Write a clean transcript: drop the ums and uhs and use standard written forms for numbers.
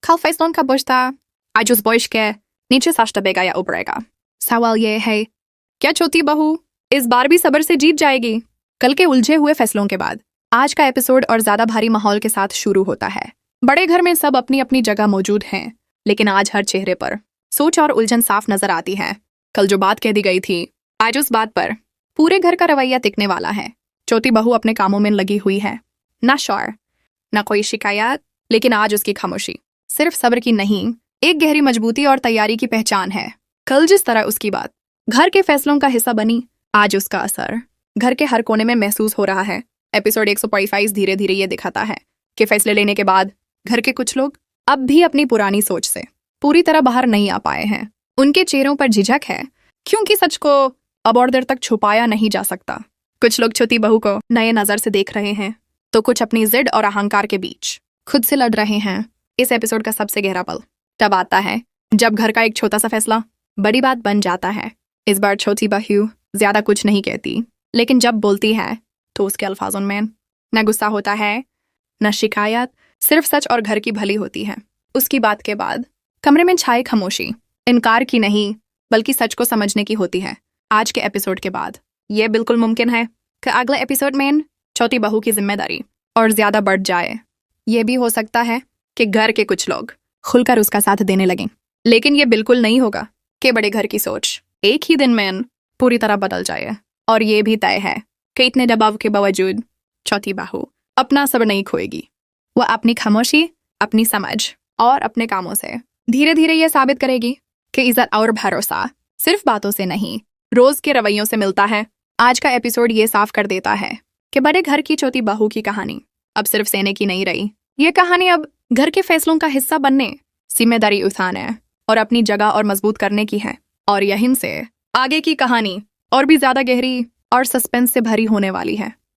Kal fästslån ka bosta, ajus boishke, नीचे साश दबेगा या उबरेगा। सवाल ये है, क्या छोटी बहू इस बार भी सब्र से जीत जाएगी? कल के उलझे हुए फैसलों के बाद आज का एपिसोड और ज्यादा भारी माहौल के साथ शुरू होता है। बड़े घर में सब अपनी अपनी जगह मौजूद हैं, लेकिन आज हर चेहरे पर सोच और उलझन साफ नजर आती है। कल जो बात कह दी गई थी, आज उस बात पर पूरे घर का रवैया टिकने वाला है। छोटी बहू अपने कामों में लगी हुई है, ना शौर ना कोई शिकायत, लेकिन आज उसकी खामोशी सिर्फ सब्र की नहीं, एक गहरी मजबूती और तैयारी की पहचान है। कल जिस तरह उसकी बात घर के फैसलों का हिस्सा बनी, आज उसका असर घर के हर कोने में महसूस हो रहा है। एपिसोड 145 धीरे धीरे ये दिखाता है कि फैसले लेने के बाद घर के कुछ लोग अब भी अपनी पुरानी सोच से पूरी तरह बाहर नहीं आ पाए हैं। उनके चेहरों पर झिझक है, क्योंकि सच को अब और देर तक छुपाया नहीं जा सकता। कुछ लोग छोटी बहू को नए नजर से देख रहे हैं, तो कुछ अपनी जिद और अहंकार के बीच खुद से लड़ रहे हैं। इस एपिसोड का सबसे गहरा पल तब आता है जब घर का एक छोटा सा फैसला बड़ी बात बन जाता है। इस बार छोटी बहू ज्यादा कुछ नहीं कहती, लेकिन जब बोलती है तो उसके अल्फाजों में न गुस्सा होता है न शिकायत, सिर्फ सच और घर की भली होती है। उसकी बात के बाद कमरे में छाई खामोशी इनकार की नहीं, बल्कि सच को समझने की होती है। आज के एपिसोड के बाद यह बिल्कुल मुमकिन है कि अगले एपिसोड में छोटी बहू की जिम्मेदारी और ज्यादा बढ़ जाए। यह भी हो सकता है कि घर के कुछ लोग खुलकर उसका साथ देने लगें, लेकिन यह बिल्कुल नहीं होगा कि बड़े घर की सोच एक ही दिन में पूरी तरह बदल जाए। और यह भी तय है कि इतने दबाव के बावजूद छोटी बहू अपना सब्र नहीं खोएगी। वह अपनी खामोशी, अपनी समझ और अपने कामों से धीरे धीरे यह साबित करेगी कि इज्जत और भरोसा सिर्फ बातों से नहीं, रोज के रवैयों से मिलता है। आज का एपिसोड ये साफ कर देता है कि बड़े घर की छोटी बहू की कहानी अब सिर्फ सेने की नहीं रही। ये कहानी अब घर के फैसलों का हिस्सा बनने, जिम्मेदारी उठाने और अपनी जगह और मजबूत करने की है। और यहीं से आगे की कहानी और भी ज्यादा गहरी और सस्पेंस से भरी होने वाली है।